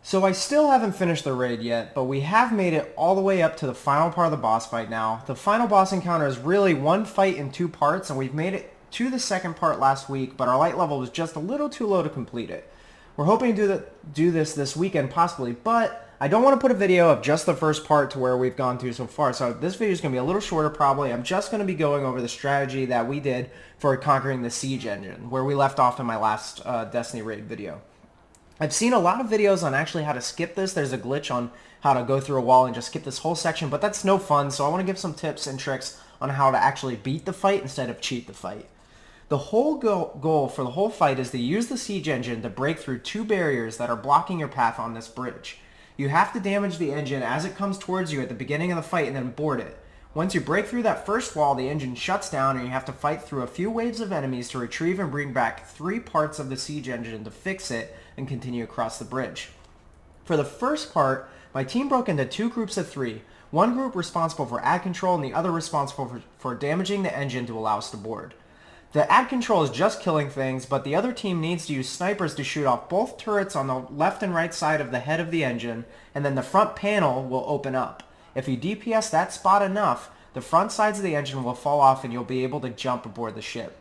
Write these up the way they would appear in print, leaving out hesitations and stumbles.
So I still haven't finished the raid yet, but we have made it all the way up to the final part of the boss fight now. The final boss encounter is really one fight in two parts, and we've made it to the second part last week, but our light level was just a little too low to complete it. We're hoping to do this weekend possibly, but I don't want to put a video of just the first part to where we've gone through so far, so this video is going to be a little shorter probably. I'm just going to be going over the strategy that we did for conquering the siege engine, where we left off in my last Destiny raid video. I've seen a lot of videos on actually how to skip this. There's a glitch on how to go through a wall and just skip this whole section, but that's no fun, so I want to give some tips and tricks on how to actually beat the fight instead of cheat the fight. The whole goal for the whole fight is to use the siege engine to break through two barriers that are blocking your path on this bridge. You have to damage the engine as it comes towards you at the beginning of the fight and then board it. Once you break through that first wall, the engine shuts down and you have to fight through a few waves of enemies to retrieve and bring back 3 parts of the siege engine to fix it and continue across the bridge. For the first part, my team broke into 2 groups of 3. One group responsible for ad control and the other responsible for damaging the engine to allow us to board. The ad control is just killing things, but the other team needs to use snipers to shoot off both turrets on the left and right side of the head of the engine, and then the front panel will open up. If you DPS that spot enough, the front sides of the engine will fall off and you'll be able to jump aboard the ship.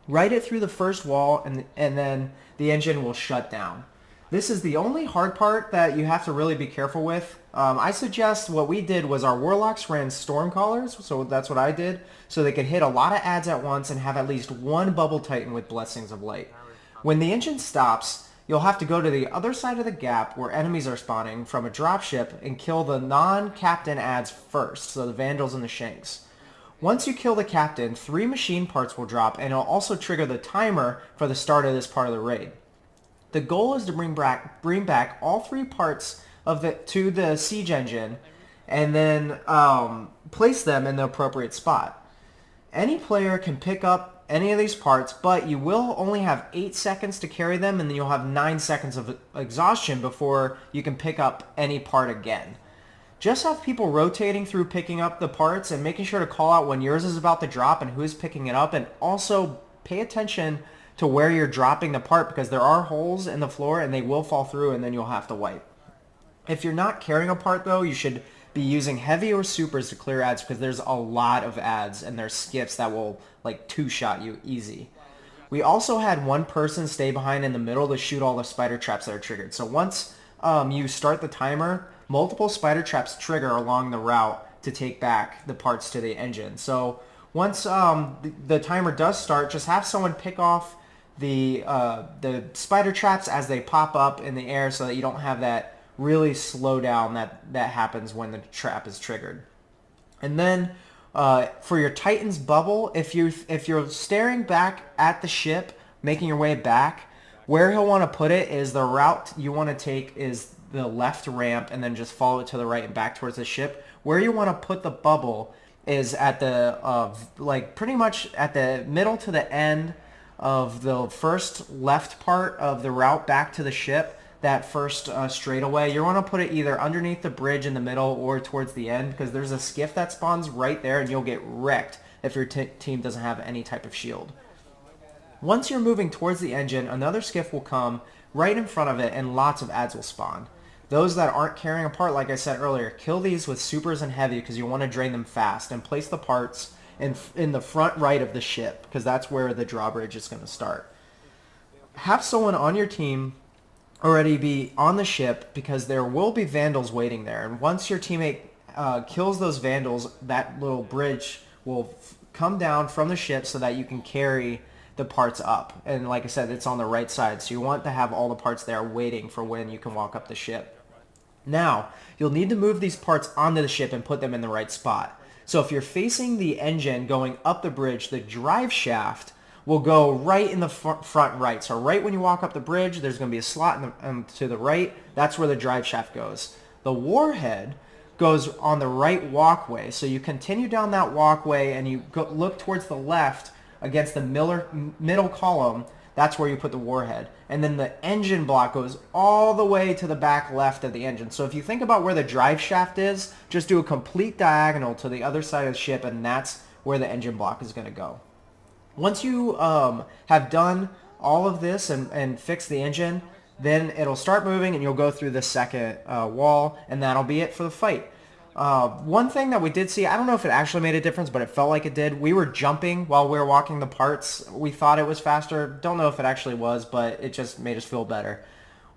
Ride it through the first wall and then the engine will shut down. This is the only hard part that you have to really be careful with. I suggest what we did was our warlocks ran stormcallers, so that's what I did, so they could hit a lot of ads at once and have at least one bubble titan with blessings of light. When the engine stops, you'll have to go to the other side of the gap where enemies are spawning from a dropship and kill the non-captain ads first, so the vandals and the shanks. Once you kill the captain, 3 machine parts will drop and it'll also trigger the timer for the start of this part of the raid. The goal is to bring back all 3 parts to the siege engine and then place them in the appropriate spot. Any player can pick up any of these parts, but you will only have 8 seconds to carry them, and then you'll have 9 seconds of exhaustion before you can pick up any part again. Just have people rotating through picking up the parts and making sure to call out when yours is about to drop and who is picking it up, and also pay attention to where you're dropping the part because there are holes in the floor and they will fall through and then you'll have to wipe. If you're not carrying a part though, you should be using heavy or supers to clear ads because there's a lot of ads and there's skips that will like 2-shot you easy. We also had one person stay behind in the middle to shoot all the spider traps that are triggered. So once you start the timer, multiple spider traps trigger along the route to take back the parts to the engine. So once the timer does start, just have someone pick off the spider traps as they pop up in the air so that you don't have that really slow down that happens when the trap is triggered. And then for your Titan's bubble, if you're staring back at the ship, making your way back, where he'll want to put it is the route you want to take is the left ramp and then just follow it to the right and back towards the ship. Where you want to put the bubble is at the like pretty much at the middle to the end of the first left part of the route back to the ship. That first straightaway, you want to put it either underneath the bridge in the middle or towards the end because there's a skiff that spawns right there and you'll get wrecked if your team doesn't have any type of shield. Once you're moving towards the engine, another skiff will come right in front of it and lots of ads will spawn. Those that aren't carrying a part, like I said earlier, kill these with supers and heavy because you want to drain them fast and place the parts in the front right of the ship because that's where the drawbridge is going to start. Have someone on your team already be on the ship because there will be vandals waiting there, and once your teammate kills those vandals, that little bridge will come down from the ship so that you can carry the parts up. And like I said, it's on the right side, so you want to have all the parts there waiting for when you can walk up the ship. Now you'll need to move these parts onto the ship and put them in the right spot. So if you're facing the engine going up the bridge, the drive shaft will go right in the front right. So right when you walk up the bridge, there's going to be a slot to the right. That's where the drive shaft goes. The warhead goes on the right walkway. So you continue down that walkway and you look towards the left against the middle column. That's where you put the warhead. And then the engine block goes all the way to the back left of the engine. So if you think about where the drive shaft is, just do a complete diagonal to the other side of the ship and that's where the engine block is going to go. Once you have done all of this and fixed the engine, Then it'll start moving and you'll go through the second wall, and that'll be it for the fight. One thing that we did see, I don't know if it actually made a difference, but it felt like it did. We were jumping while we were walking the parts. We thought it was faster. Don't know if it actually was, but it just made us feel better.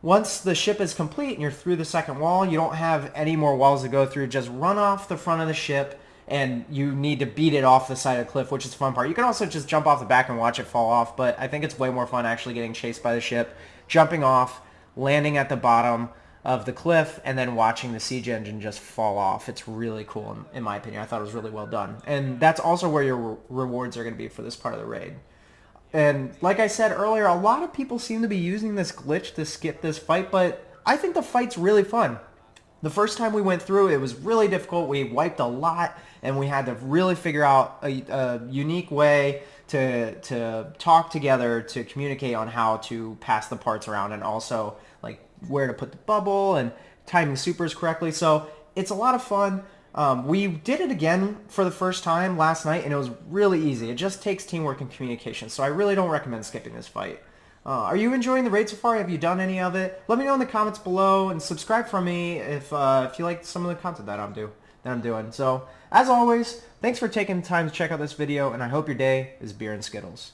Once the ship is complete and you're through the second wall, you don't have any more walls to go through. Just run off the front of the ship, and you need to beat it off the side of the cliff, which is the fun part. You can also just jump off the back and watch it fall off, but I think it's way more fun actually getting chased by the ship, jumping off, landing at the bottom of the cliff, and then watching the siege engine just fall off. It's really cool, in my opinion. I thought it was really well done. And that's also where your rewards are going to be for this part of the raid. And like I said earlier, a lot of people seem to be using this glitch to skip this fight, but I think the fight's really fun. The first time we went through, it was really difficult. We wiped a lot, and we had to really figure out a unique way to talk together, to communicate on how to pass the parts around, and also like where to put the bubble and timing supers correctly. So it's a lot of fun. We did it again for the first time last night, and it was really easy. It just takes teamwork and communication, so I really don't recommend skipping this fight. Are you enjoying the raid so far? Have you done any of it? Let me know in the comments below, and subscribe for me if you like some of the content that I'm doing. So, as always, thanks for taking the time to check out this video, and I hope your day is beer and Skittles.